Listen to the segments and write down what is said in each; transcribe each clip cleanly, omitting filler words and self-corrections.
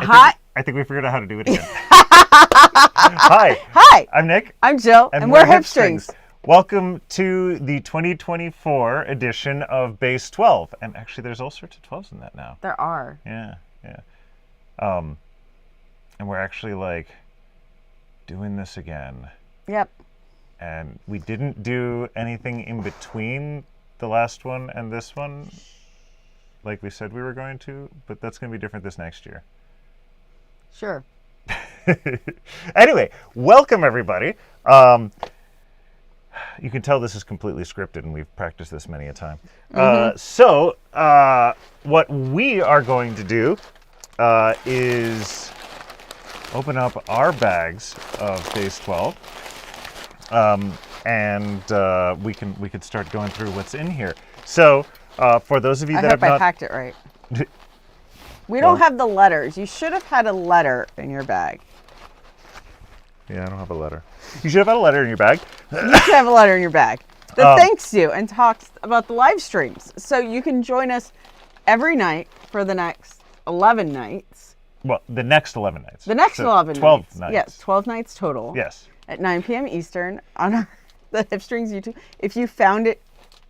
Hi. I think we figured out how to do it again. Hi. Hi. I'm Nick. I'm Jill. And we're Hipstrings. Welcome to the 2024 edition of Base 12. And actually, there's all sorts of 12s in that now. There are. Yeah. And we're actually like doing this again. Yep. And we didn't do anything in between the last one and this one like we said we were going to, but that's going to be different this next year. Sure. Anyway, welcome everybody. You can tell this is completely scripted and we've practiced this many a time. So what we are going to do is open up our bags of Base 12. And we can start going through what's in here. So for those of you that have not... I packed it right. We don't have the letters. You should have had a letter in your bag. Yeah, I don't have a letter. You should have had a letter in your bag. You should have a letter in your bag that thanks you and talks about the live streams. So you can join us every night for the next 11 nights. Well, the next 11 nights. The next 11 12 nights. nights. Yes, 12 nights total. Yes. At 9 p.m. Eastern on the Hipstrings YouTube. If you found it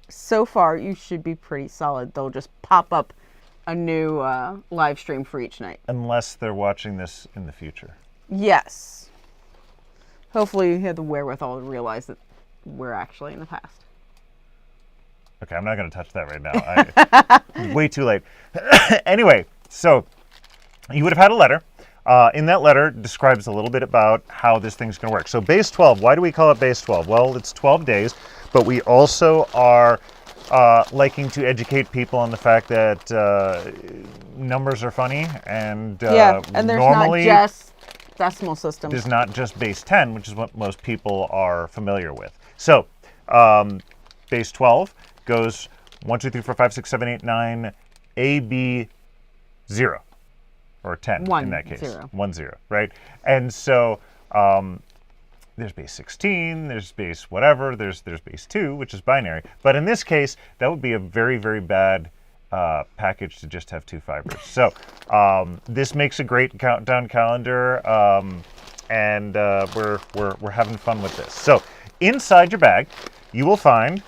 so far, you should be pretty solid. They'll just pop up a new live stream for each night. Unless they're watching this in the future. Yes. Hopefully you have the wherewithal to realize that we're actually in the past. Okay, I'm not going to touch that right now. Way too late. Anyway, so you would have had a letter. In that letter, it describes a little bit about how this thing's going to work. So Base 12, why do we call it Base 12? Well, it's 12 days, but we also are liking to educate people on the fact that numbers are funny. And, and there's normally, not just decimal systems. There's not just Base 10, which is what most people are familiar with. So Base 12 goes 1, 2, 3, 4, 5, 6, 7, 8, 9, A, B, 0. Or 10 in that case. 1, 0, right? And so there's base 16, there's base whatever, there's base 2, which is binary. But in this case, that would be a very, very bad package to just have 2 fibers. So this makes a great countdown calendar, and we're having fun with this. So inside your bag, you will find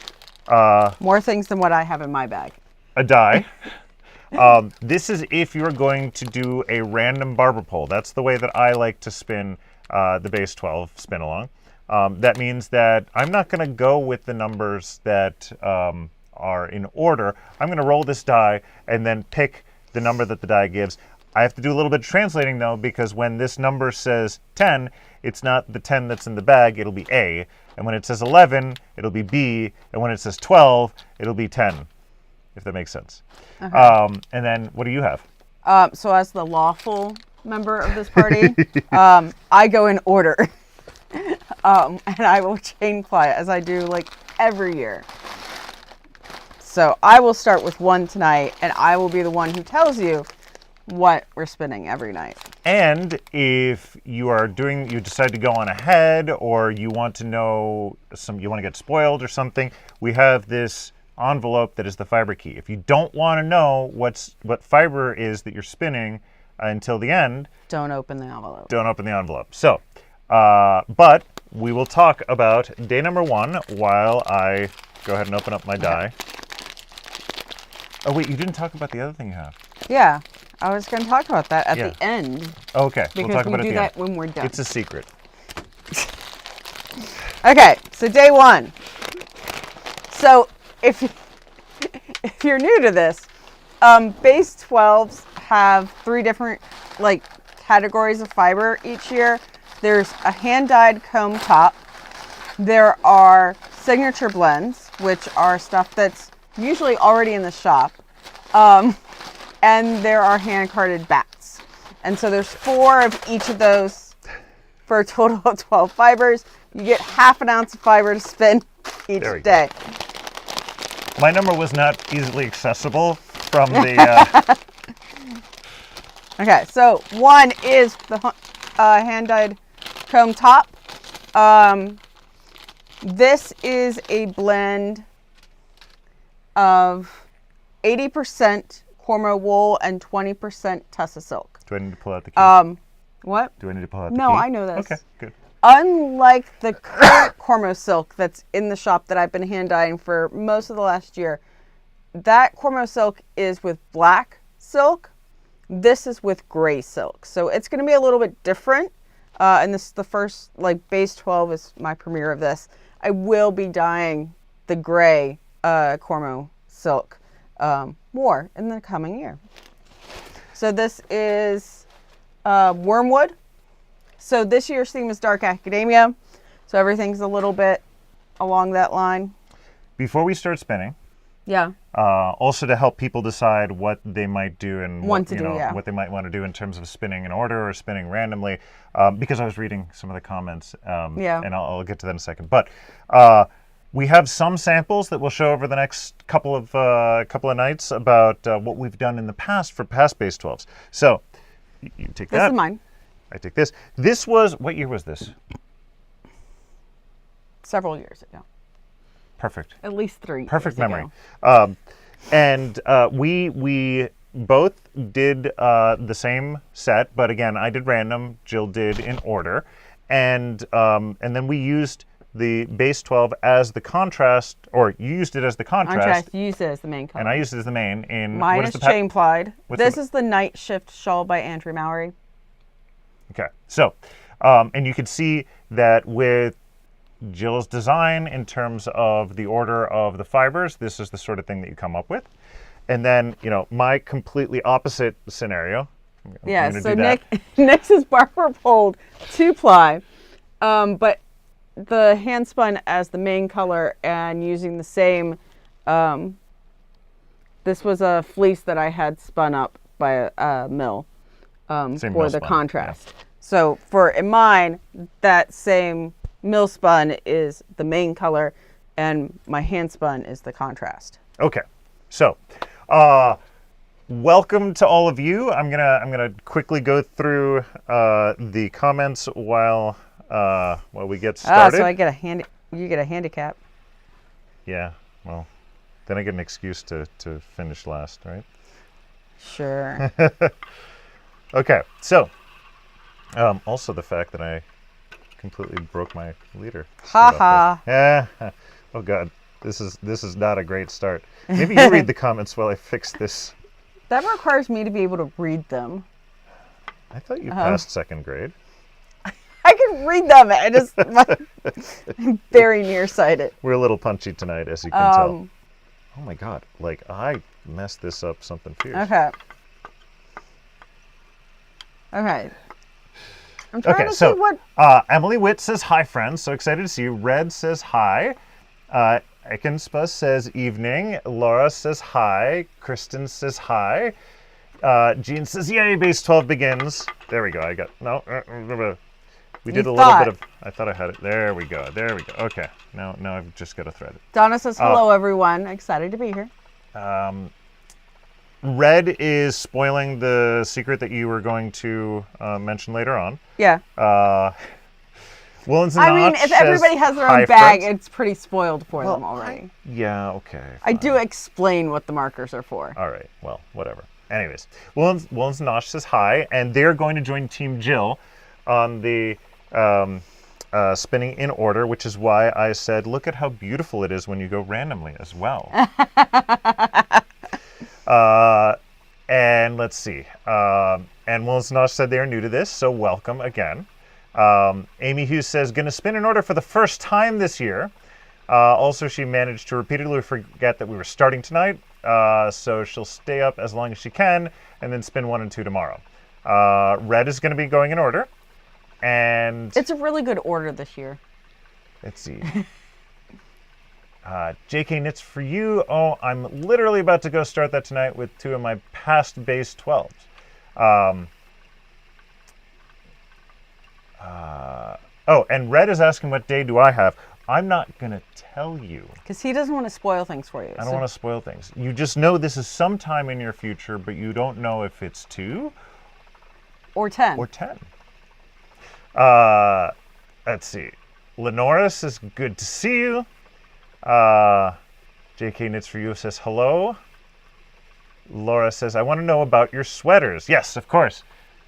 more things than what I have in my bag. A die. This is if you're going to do a random barber pole. That's the way that I like to spin the Base 12 spin along. That means that I'm not going to go with the numbers that are in order. I'm going to roll this die and then pick the number that the die gives. I have to do a little bit of translating though, because when this number says 10, it's not the 10 that's in the bag, it'll be A. And when it says 11, it'll be B. And when it says 12, it'll be 10. If that makes sense. And then what do you have? So as the lawful member of this party, I go in order. And I will chain fly as I do like every year. So I will start with 1 tonight, and I will be the one who tells you what we're spinning every night. And if you decide to go on ahead, or you want to know you want to get spoiled or something, we have this envelope that is the fiber key. If you don't want to know what fiber is that you're spinning until the end, don't open the envelope. Don't open the envelope. So, but we will talk about day number 1 while I go ahead and open up my die. Oh wait, you didn't talk about the other thing you have. Yeah, I was going to talk about that at the end. Okay, we'll talk about it at the end. Because we do that when we're done. It's a secret. Okay, so day 1. So if you're new to this, Base 12s have 3 different categories of fiber each year. There's a hand-dyed comb top. There are signature blends, which are stuff that's usually already in the shop. And there are hand-carded bats. And so there's 4 of each of those for a total of 12 fibers. You get ½ an ounce of fiber to spin each day. My number was not easily accessible from the... Okay, so 1 is the hand-dyed comb top. This is a blend of 80% Cormo wool and 20% Tussa silk. Do I need to pull out the key? What? Do I need to pull out the key? No, I know this. Okay, good. Unlike the current Cormo silk that's in the shop that I've been hand dyeing for most of the last year, that Cormo silk is with black silk. This is with gray silk. So it's going to be a little bit different. And this is the first, like Base 12 is my premiere of this. I will be dyeing the gray Cormo silk more in the coming year. So this is Wormwood. So this year's theme is Dark Academia. So everything's a little bit along that line. Before we start spinning, Yeah. also to help people decide what they might do and what they might want to do in terms of spinning in order or spinning randomly, because I was reading some of the comments, and I'll get to that in a second. But we have some samples that we'll show over the next couple of nights about what we've done in the past for past Base 12s. So you take that. This is mine. I take this. This was, what year was this? Several years ago. Perfect. At least 3 Perfect years memory. ago. And we both did the same set, but again, I did random, Jill did in order, and then we used the Base 12 as the contrast, or you used it as the contrast. You used it as the main color. And I used it as the main. Mine is chain plied. This is the Night Shift shawl by Andrew Mallory. Okay, so, and you can see that with Jill's design in terms of the order of the fibers, this is the sort of thing that you come up with. And then, my completely opposite scenario. Yeah, so Nick's is barber pulled 2-ply, but the hand spun as the main color and using the same, this was a fleece that I had spun up by a mill for the contrast. Yeah. So in mine, that same mill spun is the main color and my hand spun is the contrast. Okay, so welcome to all of you. I'm gonna quickly go through the comments while we get started. So you get a handicap. Yeah, well, then I get an excuse to finish last, right? Sure. Okay, so also the fact that I completely broke my leader. Ha ha. Yeah. Oh God, this is not a great start. Maybe you read the comments while I fix this. That requires me to be able to read them. I thought you passed second grade. I can read them. I'm very nearsighted. We're a little punchy tonight, as you can tell. Oh my God, I messed this up something fierce. Okay. I'm trying to see what... Emily Witt says, hi, friends. So excited to see you. Red says, hi. Ekenspus says, evening. Laura says, hi. Kristen says, hi. Jean says, yay, Base 12 begins. There we go. I got... No. We did a little bit of... I thought I had it. There we go. Okay. Now I've just got to thread it. Donna says, hello, everyone. Excited to be here. Red is spoiling the secret that you were going to mention later on. Yeah. Willens and Notch if everybody has their own bag, it's pretty spoiled for them already. Yeah, okay. Fine. I do explain what the markers are for. All right. Well, whatever. Anyways, Willens and Notch says hi, and they're going to join Team Jill on the spinning in order, which is why I said, look at how beautiful it is when you go randomly as well. And let's see. And Willens Nosh said they are new to this, so welcome again. Amy Hughes says, gonna spin in order for the first time this year. Also, she managed to repeatedly forget that we were starting tonight, so she'll stay up as long as she can and then spin 1 and 2 tomorrow. Red is going to be going in order. And it's a really good order this year. Let's see. JK Knits for you. Oh, I'm literally about to go start that tonight with 2 of my past Base 12s. Oh, and Red is asking what day do I have. I'm not going to tell you. Because he doesn't want to spoil things for you. I don't want to spoil things. You just know this is sometime in your future, but you don't know if it's 2 or 10. Or 10. Let's see. Lenora says, good to see you. JK Knits for you says, hello. Laura says, I want to know about your sweaters. Yes, of course.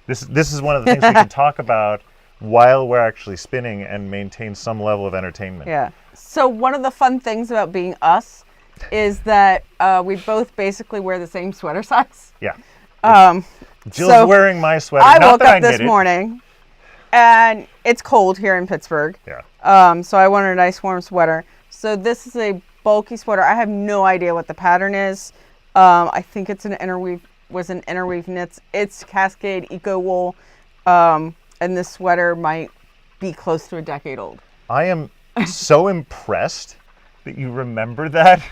This is one of the things we can talk about while we're actually spinning and maintain some level of entertainment. Yeah. So one of the fun things about being us is that we both basically wear the same sweater size. Yeah. Jill's wearing my sweater. I Not woke that up this knit it. morning, and it's cold here in Pittsburgh. Yeah. So I wanted a nice warm sweater. So this is a bulky sweater. I have no idea what the pattern is. I think it's an interweave knits. It's Cascade Eco Wool, and this sweater might be close to a decade old. I am so impressed that you remember that.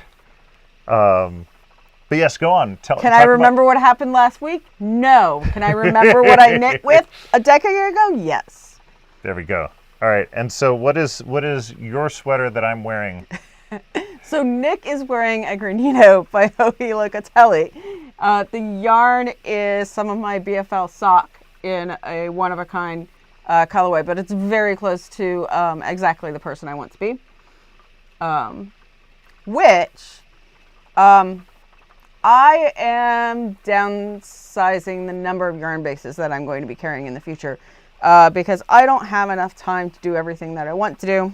But yes, go on. Can I remember what happened last week? No. Can I remember what I knit with a decade ago? Yes. There we go. All right. And so what is your sweater that I'm wearing? So Nick is wearing a Granito by Hohi Locatelli. The yarn is some of my BFL sock in a one-of-a-kind colorway, but it's very close to exactly the person I want to be. I am downsizing the number of yarn bases that I'm going to be carrying in the future because I don't have enough time to do everything that I want to do.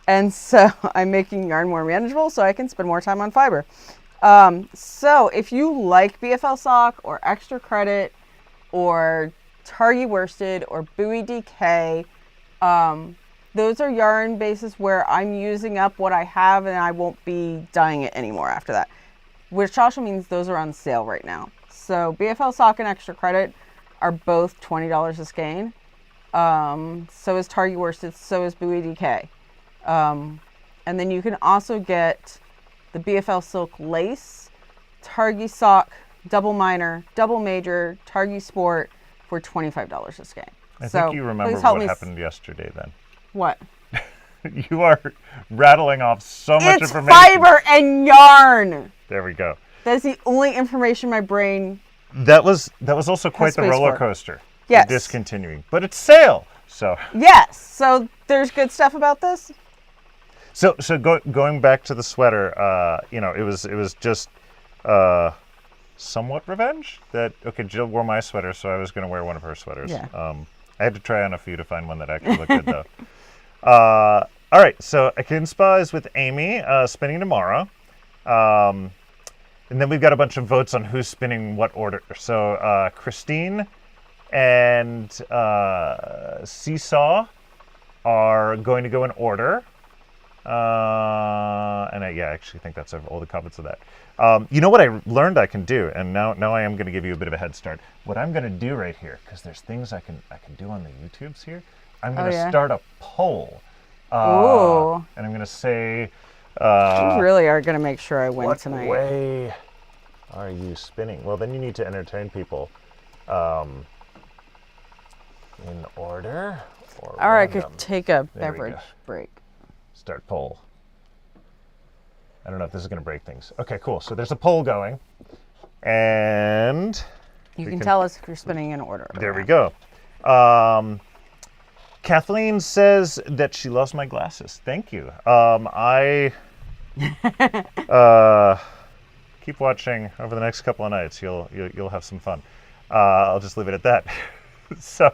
And so I'm making yarn more manageable so I can spend more time on fiber. So if you like BFL sock or extra credit or Targhee worsted or Bowie DK, those are yarn bases where I'm using up what I have and I won't be dyeing it anymore after that. Which also means those are on sale right now. So BFL sock and extra credit are both $20 a skein. So is Targhee worsted, so is Bowie DK. And then you can also get the BFL silk lace, Targhee sock, double minor, double major, Targhee sport for $25 a skein. I think you remember what happened yesterday then. What? You are rattling off so much information. It's fiber and yarn. There we go. That's the only information my brain. That was also quite the roller coaster. Yes. Discontinuing, but it's sale. So. Yes. So there's good stuff about this. So going back to the sweater, it was just somewhat revenge that Jill wore my sweater, so I was going to wear one of her sweaters. Yeah. I had to try on a few to find one that actually looked good though. All right, so Akinspa is with Amy spinning tomorrow. And then we've got a bunch of votes on who's spinning what order. So Christine and Seesaw are going to go in order. And I actually think that's all the comments of that. You know what I learned I can do, and now I am going to give you a bit of a head start. What I'm going to do right here, because there's things I can do on the YouTubes here. I'm going to start a poll. Ooh. And I'm going to say... you really are going to make sure I win tonight. What way are you spinning? Well, then you need to entertain people in order or Or I random. could take a beverage break. Start poll. I don't know if this is going to break things. Okay, cool. So there's a poll going. And... You can tell us if you're spinning in order. There we go. Kathleen says that she loves my glasses. Thank you. I keep watching over the next couple of nights. You'll have some fun. I'll just leave it at that. So,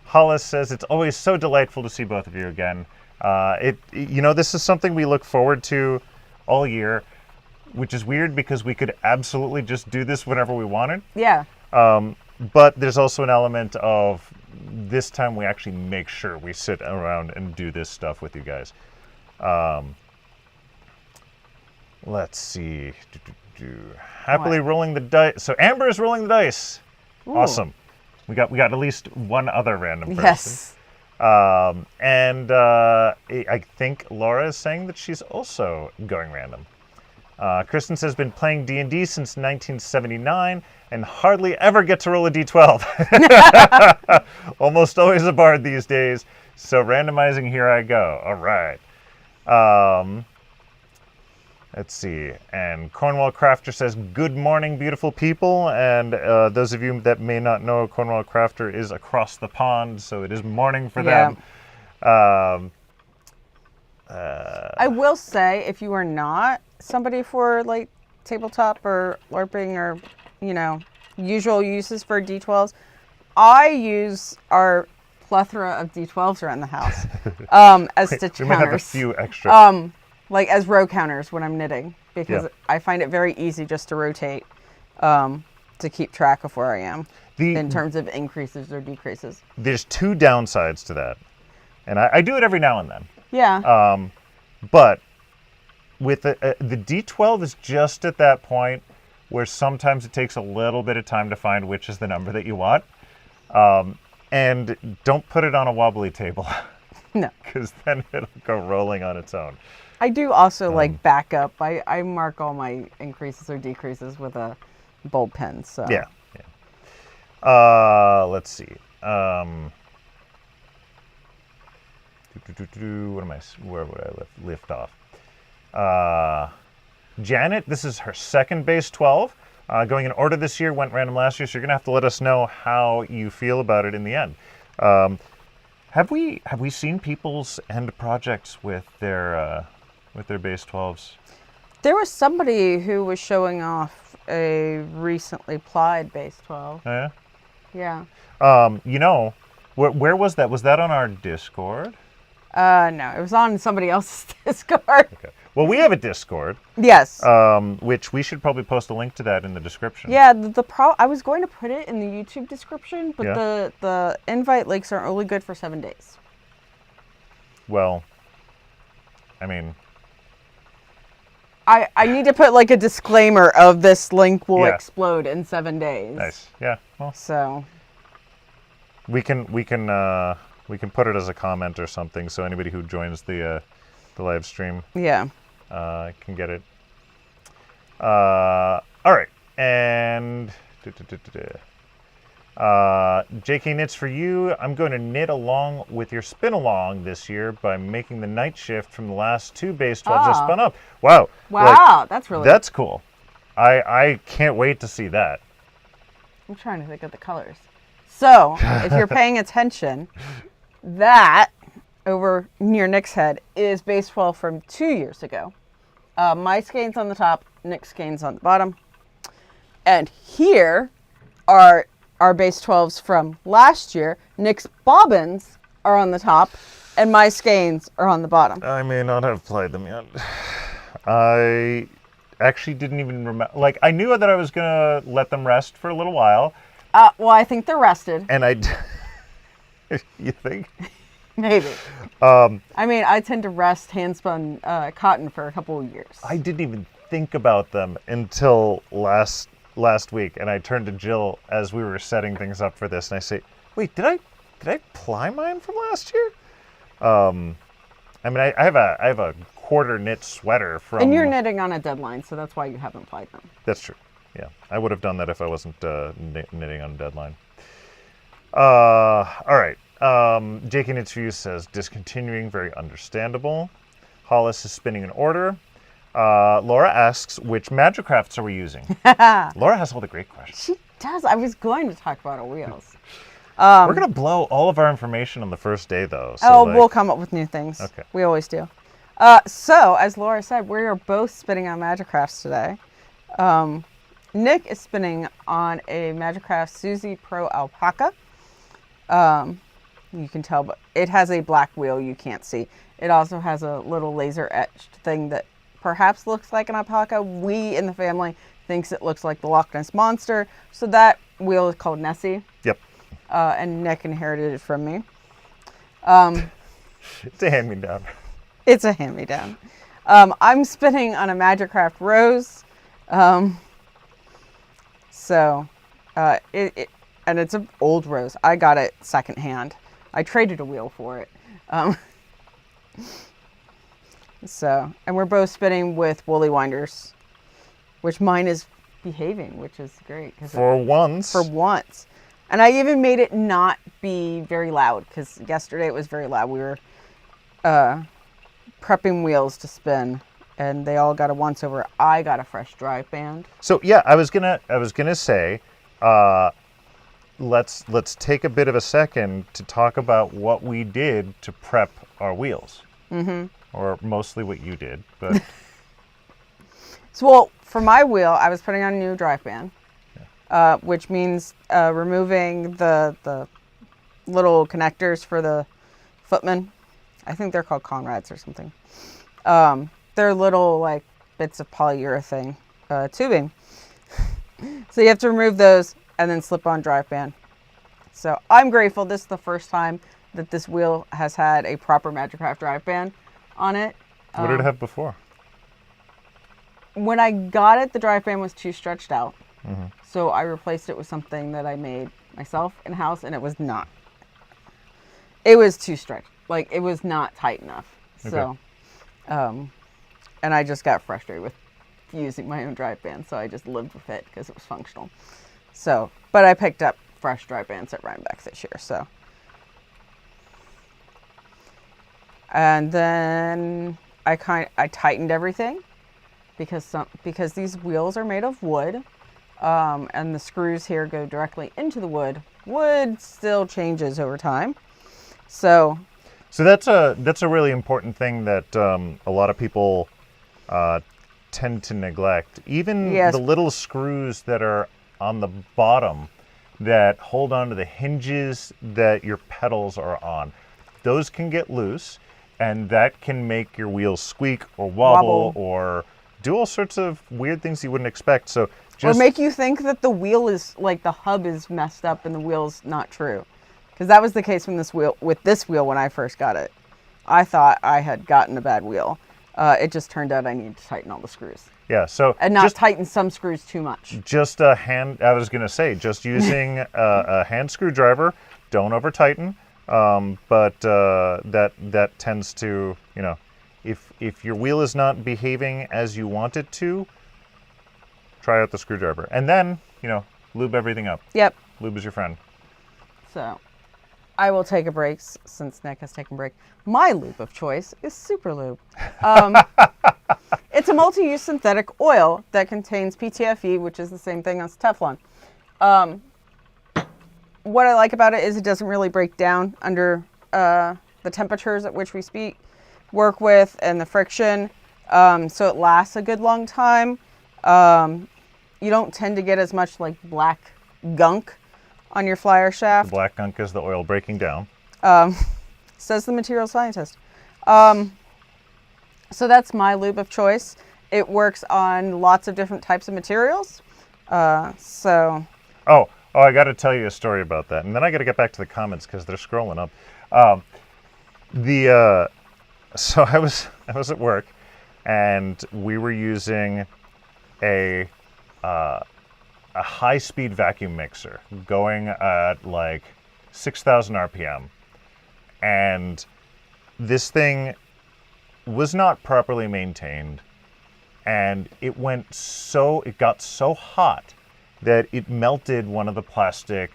Hollis says it's always so delightful to see both of you again. This is something we look forward to all year, which is weird because we could absolutely just do this whenever we wanted. Yeah. But there's also an element of this time we actually make sure we sit around and do this stuff with you guys. Let's see. Happily rolling the dice. So Amber is rolling the dice. Ooh. Awesome. We got at least one other random person. Yes. And I think Laura is saying that she's also going random. Kristen says, been playing D&D since 1979 and hardly ever get to roll a D12. Almost always a bard these days. So randomizing, here I go. All right. Let's see. And Cornwall Crafter says, good morning, beautiful people. And those of you that may not know, Cornwall Crafter is across the pond, so it is morning for them. I will say, if you are not somebody for like tabletop or LARPing or, usual uses for D12s. I use our plethora of D12s around the house as stitch we counters. might have a few extra. Like as row counters when I'm knitting, because I find it very easy just to rotate to keep track of where I am in terms of increases or decreases. There's two downsides to that, and I do it every now and then. Yeah. But with the D12 is just at that point where sometimes it takes a little bit of time to find which is the number that you want. And don't put it on a wobbly table. No. Because then it'll go rolling on its own. I do also like back up. I mark all my increases or decreases with a bold pen. So yeah. Let's see. Where would I lift off? Janet, this is her second base 12. Going in order this year, went random last year, so you're gonna have to let us know how you feel about it in the end. Have we seen people's end projects with their base 12s? There was somebody who was showing off a recently plied base 12. Oh, yeah? Yeah. Where was that? Was that on our Discord? No, it was on somebody else's Discord. Okay. Well, we have a Discord. Yes. Which we should probably post a link to that in the description. Yeah, I was going to put it in the YouTube description, but the invite links are only good for 7 days. Well, I mean, I need to put like a disclaimer of this link will explode in 7 days. Nice. Yeah. Well, so we can put it as a comment or something, so anybody who joins the live stream can get it. All right, and JK Knits for you. I'm going to knit along with your spin along this year by making the night shift from the last two base 12s I spun up. Wow. That's cool. I can't wait to see that. I'm trying to think of the colors. So, if you're paying attention, that over near Nick's head is base 12 from 2 years ago. My skeins on the top, Nick's skeins on the bottom. And here are our base 12s from last year. Nick's bobbins are on the top, and my skeins are on the bottom. I may not have played them yet. I actually didn't even remember. Like, I knew that I was going to let them rest for a little while. Well, I think they're rested. And you think? Maybe. I mean, I tend to rest hand-spun cotton for a couple of years. I didn't even think about them until last week, and I turned to Jill as we were setting things up for this, and I say, "Wait, did I ply mine from last year?" I mean, I have a quarter knit sweater from. And you're knitting on a deadline, so that's why you haven't plied them. That's true. Yeah, I would have done that if I wasn't knitting on a deadline. All right. JK Knits for you says discontinuing, very understandable. Hollis is spinning an order. Laura asks, which Magicrafts are we using? Laura has all the great questions. She does. I was going to talk about our wheels. We're going to blow all of our information on the first day, though. So we'll come up with new things. Okay. We always do. So, as Laura said, we are both spinning on Magicrafts today. Nick is spinning on a Magicraft Suzy Pro Alpaca. You can tell, but it has a black wheel you can't see. It also has a little laser etched thing that perhaps looks like an alpaca. We in the family thinks it looks like the Loch Ness Monster. So that wheel is called Nessie. Yep. And Nick inherited it from me. It's a hand-me-down. It's a hand-me-down. I'm spinning on a Magicraft Rose. And it's an old rose. I got it secondhand. I traded a wheel for it. And we're both spinning with woolly winders, which mine is behaving, which is great. For once. And I even made it not be very loud, because yesterday it was very loud. We were prepping wheels to spin, and they all got a once-over. I got a fresh drive band. So yeah, I was gonna say, let's take a bit of a second to talk about what we did to prep our wheels. Mm-hmm. Or mostly what you did, but. So, well, for my wheel, I was putting on a new drive band, which means removing the little connectors for the footmen. I think they're called Conrads or something. They're little like bits of polyurethane tubing. So you have to remove those and then slip on drive band. So I'm grateful. This is the first time that this wheel has had a proper Magicraft drive band on it. What did it have before? When I got it, the drive band was too stretched out. So I replaced it with something that I made myself in-house, and it was not. It was too stretched. Like, it was not tight enough. Okay. So, and I just got frustrated with using my own drive band, so I just lived with it because it was functional. So, but I picked up fresh drive bands at Rhinebeck this year, so. And then I tightened everything because these wheels are made of wood, and the screws here go directly into the wood. Wood still changes over time, so that's a really important thing that a lot of people tend to neglect. Even the little screws that are on the bottom that hold onto the hinges that your pedals are on, those can get loose, and that can make your wheels squeak or wobble. Or do all sorts of weird things you wouldn't expect. So or make you think that the wheel is like the hub is messed up and the wheel's not true, because that was the case with this wheel when I first got it. I thought I had gotten a bad wheel. It just turned out I needed to tighten all the screws. Yeah, so and not tighten some screws too much. Just a hand. I was gonna say just using a hand screwdriver. Don't over tighten. But that tends to, if your wheel is not behaving as you want it to, try out the screwdriver. And then, lube everything up. Yep. Lube is your friend. So, I will take a break since Nick has taken a break. My lube of choice is Super Lube. It's a multi-use synthetic oil that contains PTFE, which is the same thing as Teflon. What I like about it is it doesn't really break down under the temperatures at which we work with and the friction. So it lasts a good long time. You don't tend to get as much like black gunk on your flyer shaft. The black gunk is the oil breaking down. Says the material scientist. So that's my lube of choice. It works on lots of different types of materials. Oh, I got to tell you a story about that, and then I got to get back to the comments because they're scrolling up. So I was at work, and we were using a high-speed vacuum mixer going at like 6,000 RPM, and this thing was not properly maintained, and it got so hot that it melted one of the plastic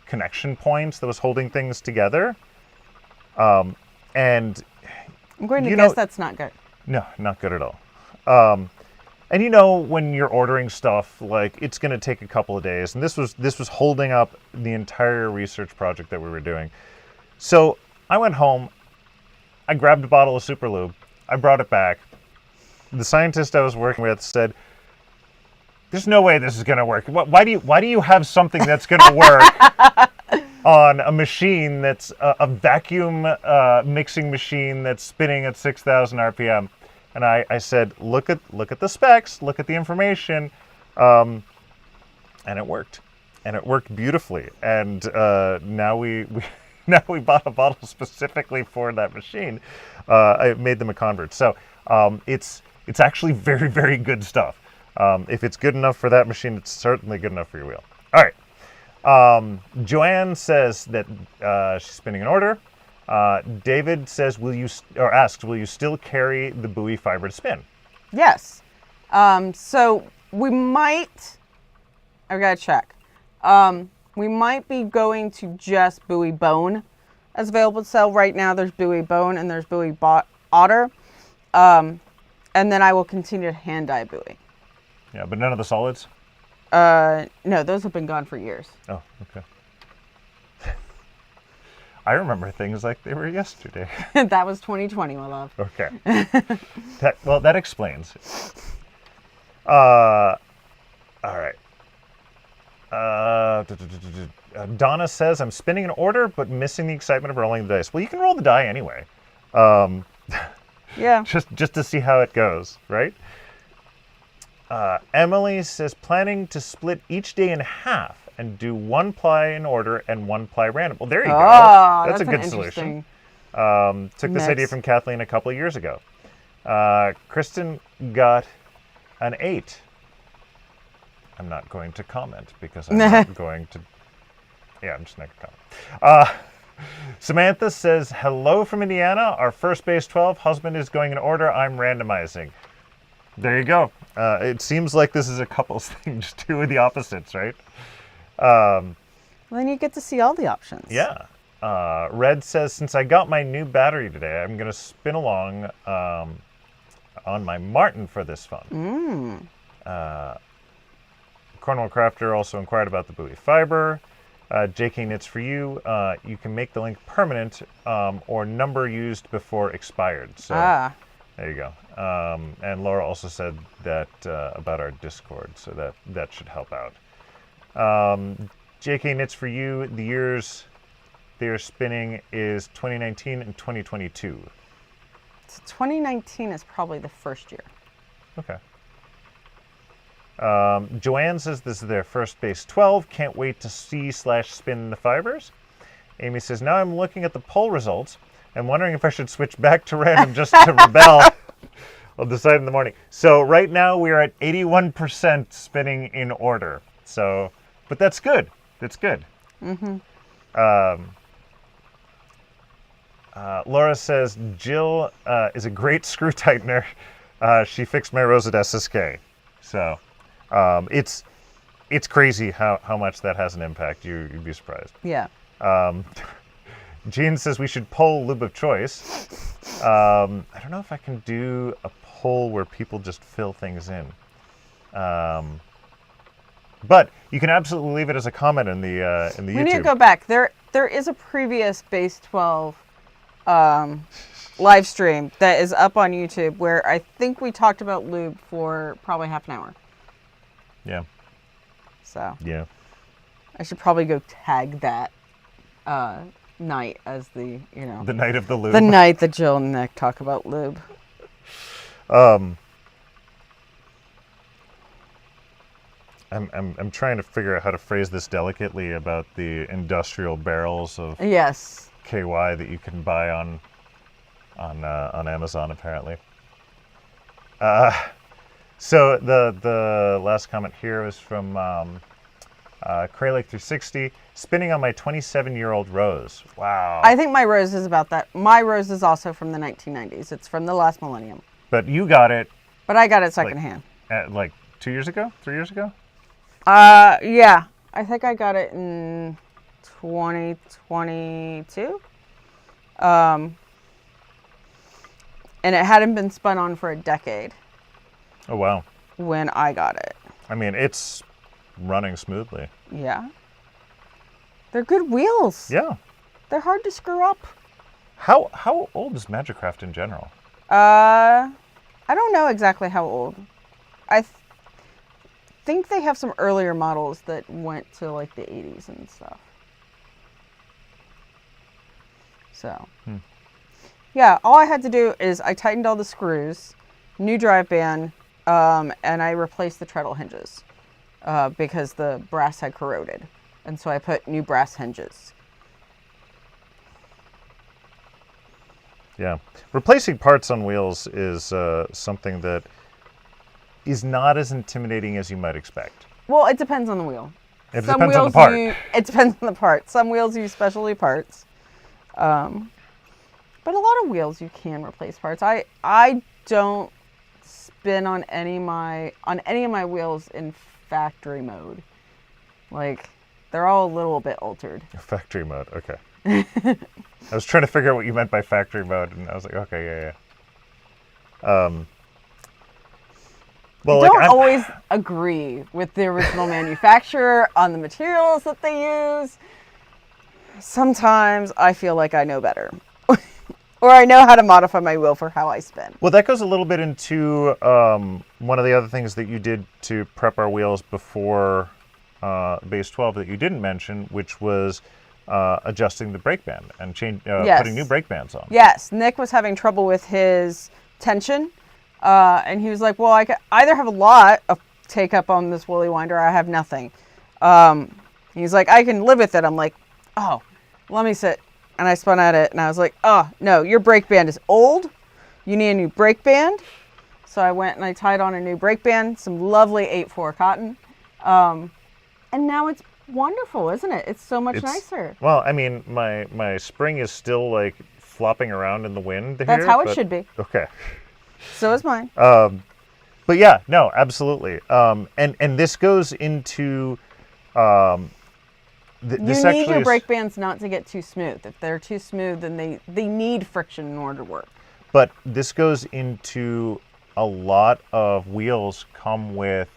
connection points that was holding things together. And I'm going to guess that's not good. No, not good at all. And when you're ordering stuff, like, it's going to take a couple of days, and this was holding up the entire research project that we were doing. So I went home, I grabbed a bottle of Super Lube, I brought it back. The scientist I was working with said, "There's no way this is going to work. Why do you have something that's going to work on a machine that's a vacuum mixing machine that's spinning at 6,000 RPM?" And I said, look at the specs, look at the information, and it worked, and it worked beautifully. And now we bought a bottle specifically for that machine. I made them a convert, so it's actually very, very good stuff. If it's good enough for that machine, it's certainly good enough for your wheel. All right. Joanne says that she's spinning an order. David says, asks, will you still carry the buoy fiber to spin? Yes. So we might, I've got to check. We might be going to just buoy bone as available to sell. Right now there's buoy bone and there's buoy otter. And then I will continue to hand dye buoy. Yeah, but none of the solids? No, those have been gone for years. Oh, okay. I remember things like they were yesterday. That was 2020, my love. Okay. That explains. All right. Donna says, I'm spinning an order, but missing the excitement of rolling the dice. Well, you can roll the die anyway. Yeah. Just to see how it goes, right? Emily says, planning to split each day in half and do 1 ply in order and 1 ply random. Well, there you go. That's a good solution. Took this idea from Kathleen a couple of years ago. Kristen got an 8. I'm not going to comment because I'm not going to... Yeah, I'm just not going to comment. Samantha says, hello from Indiana. Our first base 12. Husband is going in order. I'm randomizing. There you go. It seems like this is a couples thing, just two of the opposites, right? Well, then you get to see all the options. Yeah. Red says, since I got my new battery today, I'm going to spin along on my Martin for this fun. Cornwall Crafter also inquired about the buoy fiber. JK Knits for you. You can make the link permanent or number used before expired. So there you go. And Laura also said that about our Discord, so that should help out. JK Knits for you. The years they're spinning is 2019 and 2022. So 2019 is probably the first year. Okay. Joanne says this is their first base 12. Can't wait to see/spin the fibers. Amy says, now I'm looking at the poll results and wondering if I should switch back to random just to rebel. I'll decide in the morning. So right now we are at 81% spinning in order. So, but that's good. That's good. Laura says, Jill is a great screw tightener. She fixed my Rosette SSK. So it's crazy how much that has an impact. You'd be surprised. Yeah. Jean says we should poll lube of choice. I don't know if I can do a poll where people just fill things in. But you can absolutely leave it as a comment in the YouTube. We need to go back. There is a previous Base 12 live stream that is up on YouTube where I think we talked about lube for probably half an hour. Yeah. So. Yeah. I should probably go tag that night as the night of the lube. The night that Jill and Nick talk about lube. I'm trying to figure out how to phrase this delicately about the industrial barrels of yes KY that you can buy on Amazon apparently. So the last comment here was from Kraylake360. Spinning on my 27-year-old Rose. Wow. I think my Rose is about that. My Rose is also from the 1990s. It's from the last millennium. But you got it. But I got it secondhand. Like 2 years ago? 3 years ago? Yeah. I think I got it in 2022. And it hadn't been spun on for a decade. Oh, wow. When I got it. I mean, it's running smoothly. Yeah. They're good wheels. Yeah. They're hard to screw up. How old is Magicraft in general? I don't know exactly how old. I think they have some earlier models that went to like the 80s and stuff. So, yeah, all I had to do is I tightened all the screws, new drive band, and I replaced the treadle hinges because the brass had corroded. And so I put new brass hinges. Yeah. Replacing parts on wheels is something that is not as intimidating as you might expect. Well, it depends on the wheel. It depends on the part. It depends on the part. Some wheels use specialty parts. But a lot of wheels you can replace parts. I don't spin on any of my wheels in factory mode. Like, they're all a little bit altered. Factory mode, okay. I was trying to figure out what you meant by factory mode, and I was like, okay, yeah. Well, I don't always agree with the original manufacturer on the materials that they use. Sometimes I feel like I know better. Or I know how to modify my wheel for how I spin. Well, that goes a little bit into one of the other things that you did to prep our wheels before Base 12 that you didn't mention, which was adjusting the brake band and putting new brake bands on. Yes, Nick was having trouble with his tension, and he was like, well, I could either have a lot of take up on this woolly winder or I have nothing. He's like, I can live with it. I'm like, oh, let me sit. And I spun at it, and I was like, oh, no, your brake band is old. You need a new brake band. So I went and I tied on a new brake band, some lovely 8/4 cotton. And now it's wonderful, isn't it? It's so much nicer. Well, I mean, my spring is still, like, flopping around in the wind here. That's how it should be. Okay. So is mine. But yeah, no, absolutely. And this goes into... You need your brake bands not to get too smooth. If they're too smooth, then they need friction in order to work. But this goes into a lot of wheels come with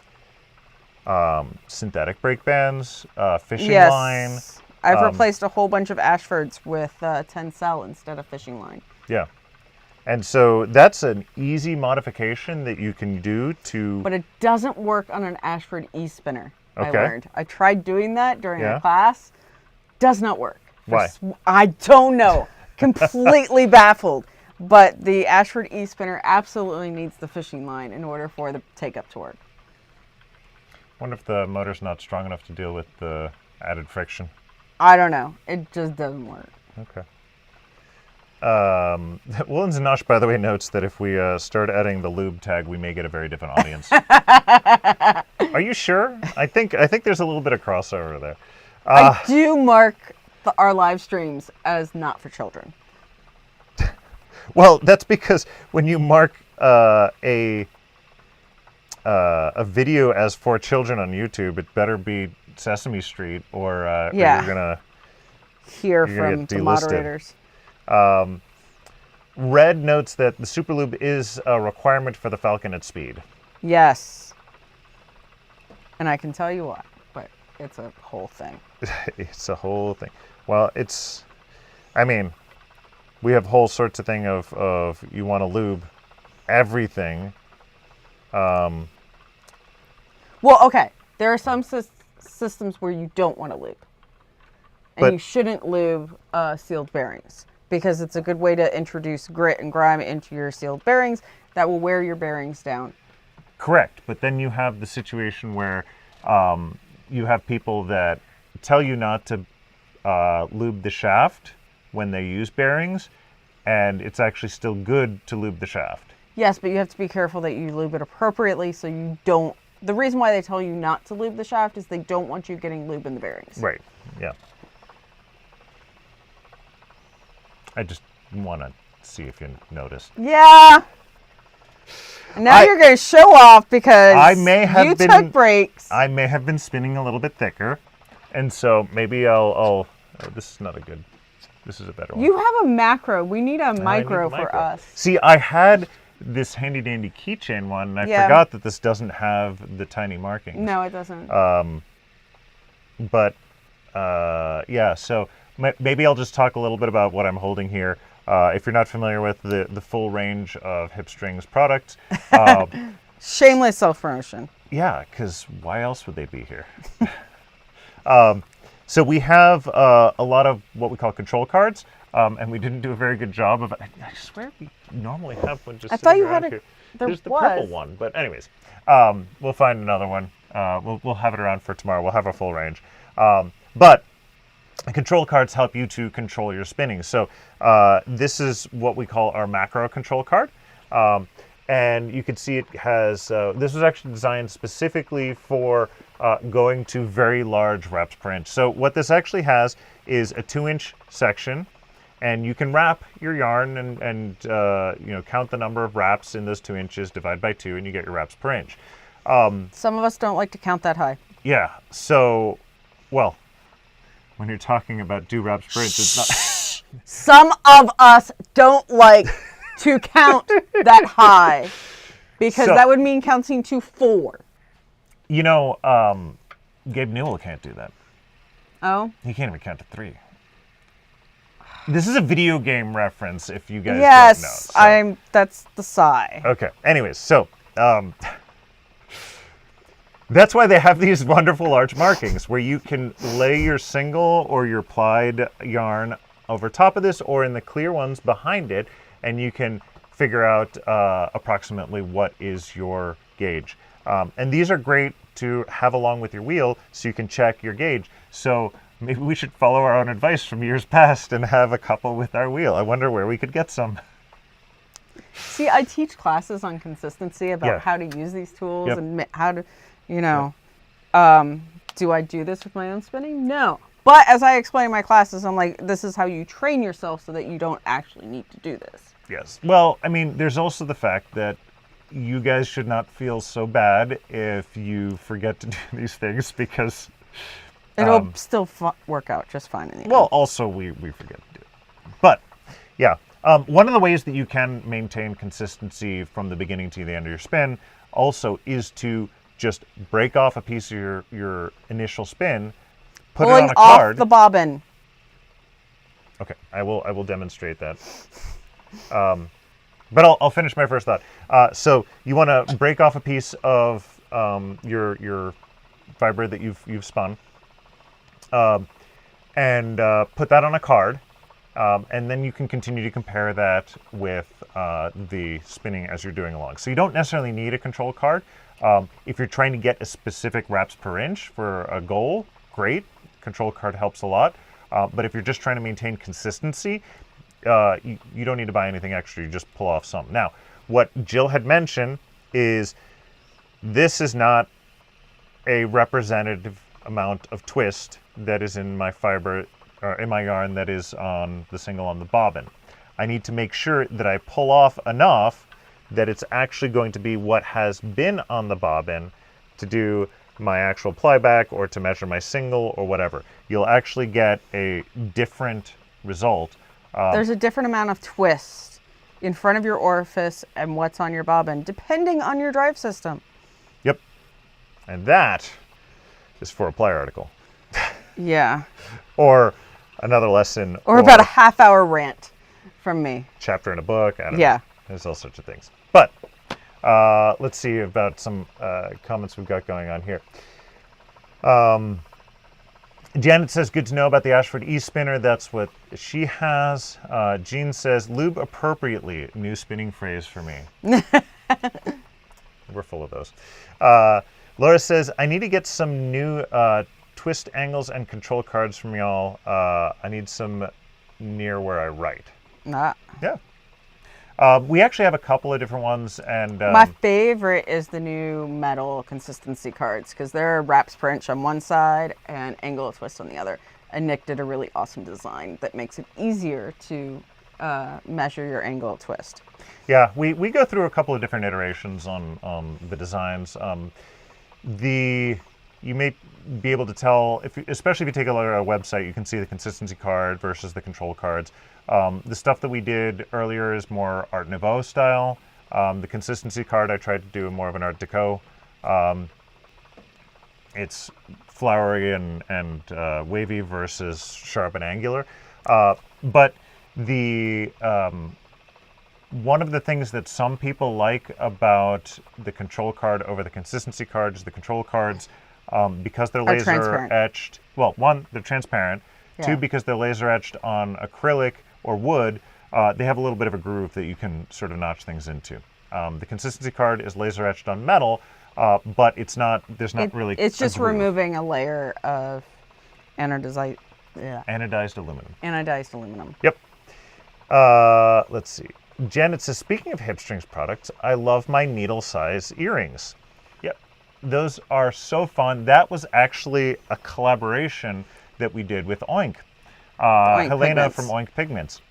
synthetic brake bands, fishing line. I've replaced a whole bunch of Ashfords with Tencel instead of fishing line. Yeah. And so that's an easy modification that you can do to... But it doesn't work on an Ashford e-spinner. Okay. I learned. I tried doing that during a class. Does not work. Why? I don't know. Completely baffled. But the Ashford e-spinner absolutely needs the fishing line in order for the take-up to work. I wonder if the motor's not strong enough to deal with the added friction. I don't know. It just doesn't work. Okay. Woolens and Nosh, by the way, notes that if we start adding the lube tag, we may get a very different audience. Are you sure? I think there's a little bit of crossover there. I do mark our live streams as not for children. Well, that's because when you mark a video as for children on YouTube, it better be Sesame Street or you're gonna hear from the moderators. Red notes that the Super Lube is a requirement for the Falcon at speed. Yes. And I can tell you why, but it's a whole thing. It's a whole thing. Well, I mean, we have whole sorts of thing of you want to lube everything. Well, okay. There are some systems where you don't want to lube. And you shouldn't lube sealed bearings because it's a good way to introduce grit and grime into your sealed bearings that will wear your bearings down. Correct. But then you have the situation where you have people that tell you not to lube the shaft when they use bearings, and it's actually still good to lube the shaft. Yes, but you have to be careful that you lube it appropriately so you don't... The reason why they tell you not to lube the shaft is they don't want you getting lube in the bearings. Right. Yeah. I just want to see if you noticed. Yeah. And now you're going to show off because you took breaks. I may have been spinning a little bit thicker, and so maybe I'll this is not a good. This is a better one. You have a macro. We need a micro for us. See, I had this handy dandy keychain one, and I forgot that this doesn't have the tiny markings. No, it doesn't. But yeah, so maybe I'll just talk a little bit about what I'm holding here. If you're not familiar with the full range of Hipstrings products. Shameless self-promotion. Yeah, because why else would they be here? So we have a lot of what we call control cards, and we didn't do a very good job of it. I swear we normally have one just sitting around here. There's the purple one, but anyways, we'll find another one. We'll have it around for tomorrow. We'll have a full range. But control cards help you to control your spinning. So this is what we call our macro control card. And you can see it has, this was actually designed specifically for going to very large reps per inch. So what this actually has is a 2-inch section, and you can wrap your yarn and you know, count the number of wraps in those 2 inches, divide by 2, and you get your wraps per inch. Some of us don't like to count that high. Yeah, so, well, when you're talking about 2 wraps per inch, it's not... Some of us don't like to count that high because that would mean counting to 4. You know, Gabe Newell can't do that. Oh? He can't even count to 3. This is a video game reference, if you guys don't know. Yes, So. that's the sigh. Okay. Anyways, so that's why they have these wonderful arch markings where you can lay your single or your plied yarn over top of this or in the clear ones behind it, and you can figure out approximately what is your gauge. And these are great to have along with your wheel so you can check your gauge. So maybe we should follow our own advice from years past and have a couple with our wheel. I wonder where we could get some. See, I teach classes on consistency about Yeah. how to use these tools Yep. and how to, do I do this with my own spinning? No. But as I explain in my classes, I'm like, this is how you train yourself so that you don't actually need to do this. Yes. Well, I mean, there's also the fact that you guys should not feel so bad if you forget to do these things because... It'll still work out just fine in the end. Well, also we forget to do it. But, yeah. One of the ways that you can maintain consistency from the beginning to the end of your spin also is to just break off a piece of your initial spin, put pulling it on a off card. the bobbin. Okay, I will demonstrate that. But I'll finish my first thought. So you want to break off a piece of your fiber that you've spun, and put that on a card, and then you can continue to compare that with the spinning as you're doing along. So you don't necessarily need a control card. If you're trying to get a specific wraps per inch for a goal, great. Control card helps a lot. But if you're just trying to maintain consistency, you don't need to buy anything extra. You just pull off some. Now, what Jill had mentioned is this is not a representative amount of twist that is in my fiber or in my yarn that is on the single on the bobbin. I need to make sure that I pull off enough that it's actually going to be what has been on the bobbin to do my actual plyback or to measure my single or whatever. You'll actually get a different result. There's a different amount of twist in front of your orifice and what's on your bobbin, depending on your drive system. Yep. And that is for a Ply article. Yeah. Or another lesson. Or about a half-hour rant from me. Chapter in a book. I don't Yeah. know. There's all sorts of things. But let's see about some comments we've got going on here. Janet says, good to know about the Ashford E-spinner. That's what she has. Jean says, lube appropriately. New spinning phrase for me. We're full of those. Laura says, I need to get some new twist angles and control cards from y'all. I need some near where I write. Nah. Yeah. We actually have a couple of different ones. And my favorite is the new metal consistency cards because they're wraps per inch on one side and angle of twist on the other. And Nick did a really awesome design that makes it easier to measure your angle of twist. Yeah, we go through a couple of different iterations on the designs. You may be able to tell, especially if you take a look at our website, you can see the consistency card versus the control cards. The stuff that we did earlier is more Art Nouveau style. The consistency card I tried to do more of an Art Deco. It's flowery and wavy versus sharp and angular. But the one of the things that some people like about the control card over the consistency card is the control cards, because they're laser transparent. etched. Well, one, they're transparent. Yeah. Two, because they're laser etched on acrylic or wood, they have a little bit of a groove that you can sort of notch things into. The consistency card is laser etched on metal, but it's not. There's not really. It's a just groove. removing a layer of anodized Anodized aluminum. Yep. Let's see. Janet says, speaking of Hipstrings products, I love my needle size earrings. Yep. Those are so fun. That was actually a collaboration that we did with Oink. Helena Pigments. from Oink Pigments.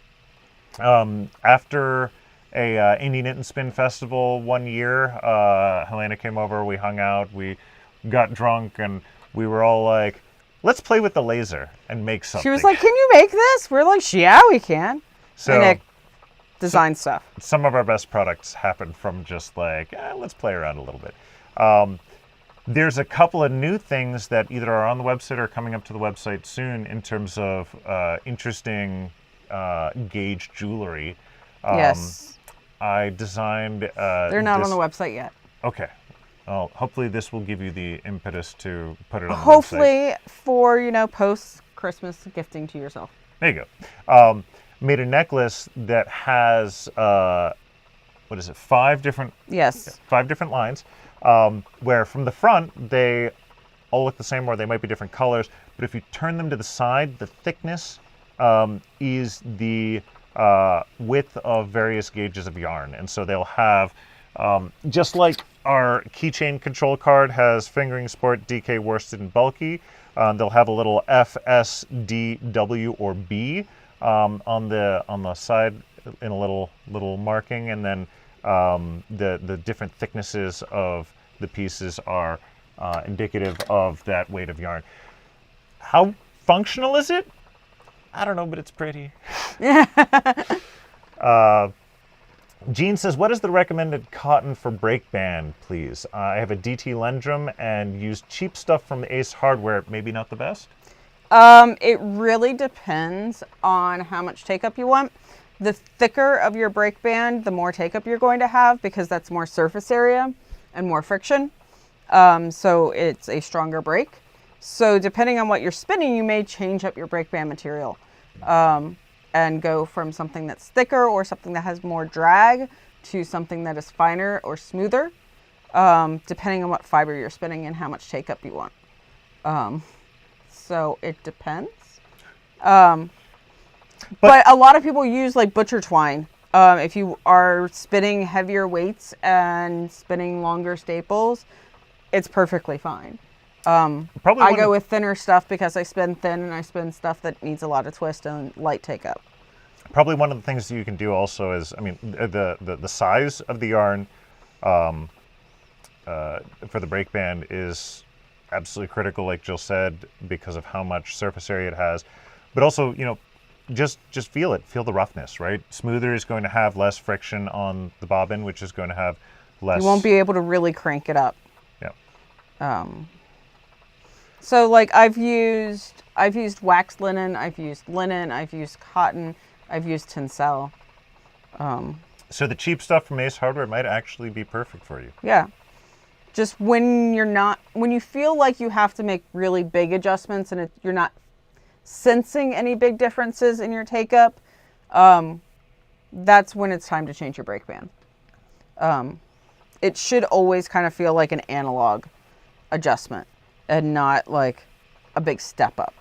After a Indie Knit and Spin Festival one year, Helena came over, we hung out, we got drunk, and we were all like, let's play with the laser and make something. She was like, can you make this? We're like, yeah, we can. so, and Nick design stuff. some of our best products happen from just like, let's play around a little bit. There's a couple of new things that either are on the website or coming up to the website soon in terms of interesting gauge jewelry. Yes. I designed. They're not on the website yet. Okay. Well, hopefully this will give you the impetus to put it on the website. Hopefully for, post-Christmas gifting to yourself. There you go. Made a necklace that has, 5 different... Yes. 5 different lines, where from the front, they all look the same, or they might be different colors, but if you turn them to the side, the thickness is the width of various gauges of yarn. And so they'll have, just like our keychain control card has fingering, sport, DK, worsted, and bulky, they'll have a little F, S, D, W, or B on the side in a little marking, and then the different thicknesses of the pieces are indicative of that weight of yarn. How functional is it? I don't know, but it's pretty. Jean says, what is the recommended cotton for break band, please? I have a DT Lendrum and use cheap stuff from Ace Hardware. Maybe not the best? It really depends on how much take-up you want. The thicker of your break band, the more take-up you're going to have, because that's more surface area and more friction. So it's a stronger break. So depending on what you're spinning, you may change up your break band material and go from something that's thicker or something that has more drag to something that is finer or smoother, depending on what fiber you're spinning and how much take-up you want. So it depends. But a lot of people use like butcher twine. If you are spinning heavier weights and spinning longer staples, it's perfectly fine. I go with thinner stuff because I spin thin and I spin stuff that needs a lot of twist and light take up. Probably one of the things that you can do also is, the size of the yarn for the break band is absolutely critical, like Jill said, because of how much surface area it has. But also, just feel it. Feel the roughness, right? Smoother is going to have less friction on the bobbin, which is going to have less... You won't be able to really crank it up. Yeah. So like I've used waxed linen, I've used cotton, I've used tencel. So the cheap stuff from Ace Hardware might actually be perfect for you. Yeah. Just when you feel like you have to make really big adjustments and you're not sensing any big differences in your take-up, that's when it's time to change your break band. It should always kind of feel like an analog adjustment and not like a big step up.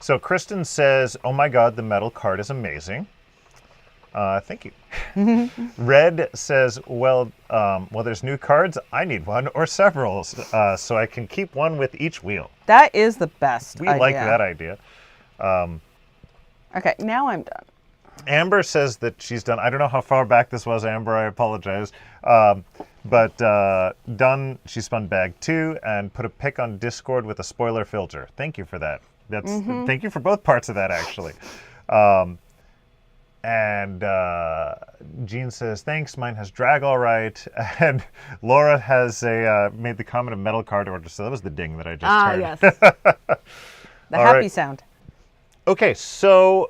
So Kristen says, oh my God, the metal card is amazing. Thank you. Red says, well, there's new cards. I need one or several, so I can keep one with each wheel. That is the best idea. We like that idea. Okay, now I'm done. Amber says that she's done. I don't know how far back this was, Amber. I apologize. But done. She spun bag 2 and put a pic on Discord with a spoiler filter. Thank you for that. Thank you for both parts of that, actually. And Jean says, thanks, mine has drag all right. And Laura has made the comment of metal card order, so that was the ding that I just heard. Yes. The all happy right. sound. Okay, so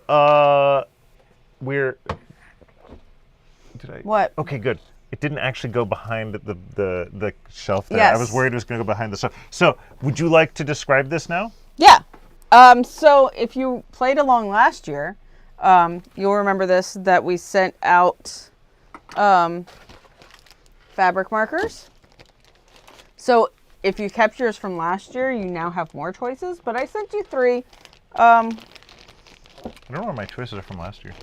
What? Okay, good. It didn't actually go behind the shelf there. Yes. I was worried it was going to go behind the shelf. So would you like to describe this now? Yeah. So if you played along last year, you'll remember this, that we sent out fabric markers. So if you kept yours from last year, you now have more choices, but I sent you 3. I don't know where my choices are from last year.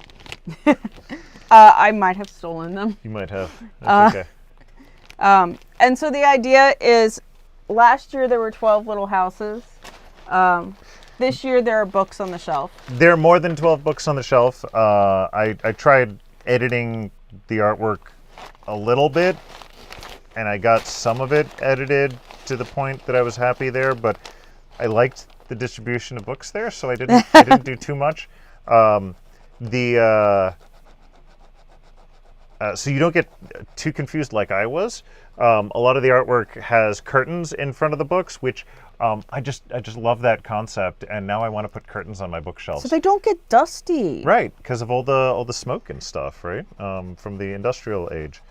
I might have stolen them. You might have. That's okay. And so the idea is, last year there were 12 little houses. This year there are books on the shelf. There are more than 12 books on the shelf. I tried editing the artwork a little bit, and I got some of it edited to the point that I was happy there, but I liked the distribution of books there, so I didn't do too much. so you don't get too confused like I was. A lot of the artwork has curtains in front of the books, which I just love that concept, and now I want to put curtains on my bookshelves. So they don't get dusty. Right, because of all the smoke and stuff, right? From the industrial age.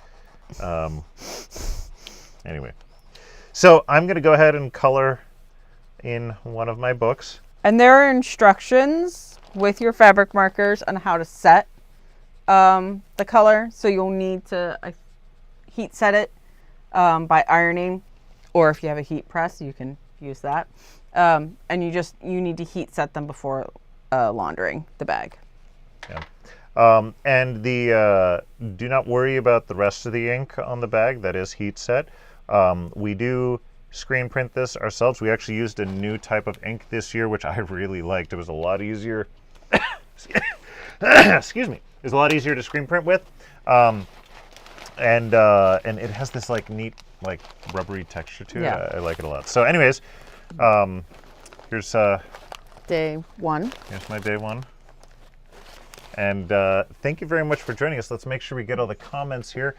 Anyway, so I'm going to go ahead and color in one of my books. And there are instructions with your fabric markers on how to set the color. So you'll need to heat set it by ironing, or if you have a heat press, you can use that. And you need to heat set them before laundering the bag. Yeah. And do not worry about the rest of the ink on the bag that is heat set. We do screen print this ourselves. We actually used a new type of ink this year, which I really liked. It was a lot easier. Excuse me. It was a lot easier to screen print with, and it has this neat rubbery texture to it. Yeah. I like it a lot. So, anyways, here's Day one. here's my day one. And thank you very much for joining us. Let's make sure we get all the comments here.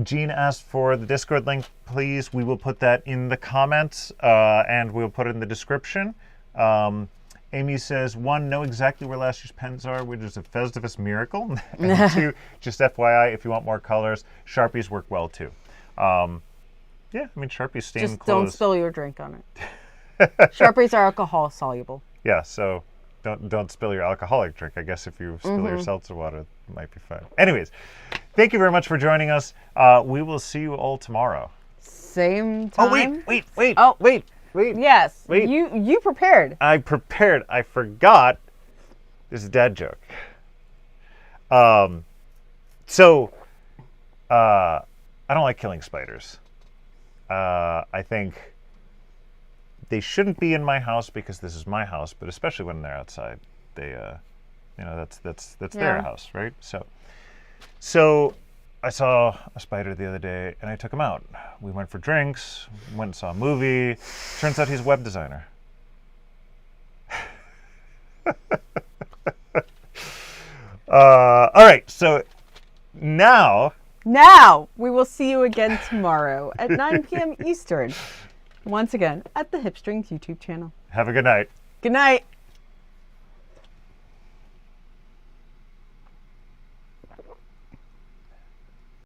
Jean asked for the Discord link, please. We will put that in the comments, and we'll put it in the description. Amy says, 1, know exactly where last year's pens are, which is a Festivus miracle. And 2, just FYI, if you want more colors, Sharpies work well too. Yeah, I mean, Sharpies stain Just clothes. don't spill your drink on it. Sharpies are alcohol soluble. Yeah, so don't spill your alcoholic drink. I guess if you spill your seltzer water, it might be fine. Anyways, thank you very much for joining us. We will see you all tomorrow. Same time. Oh, wait. Oh. Wait. Yes. Wait. You prepared. I prepared. I forgot. This is a dad joke. So, I don't like killing spiders. I think they shouldn't be in my house because this is my house, but especially when they're outside, they, that's their house, right? So I saw a spider the other day and I took him out. We went for drinks, went and saw a movie. Turns out he's a web designer. All right, so now We will see you again tomorrow at 9 p.m. Eastern. Once again, at the Hipstrings YouTube channel. have a good night. Good night.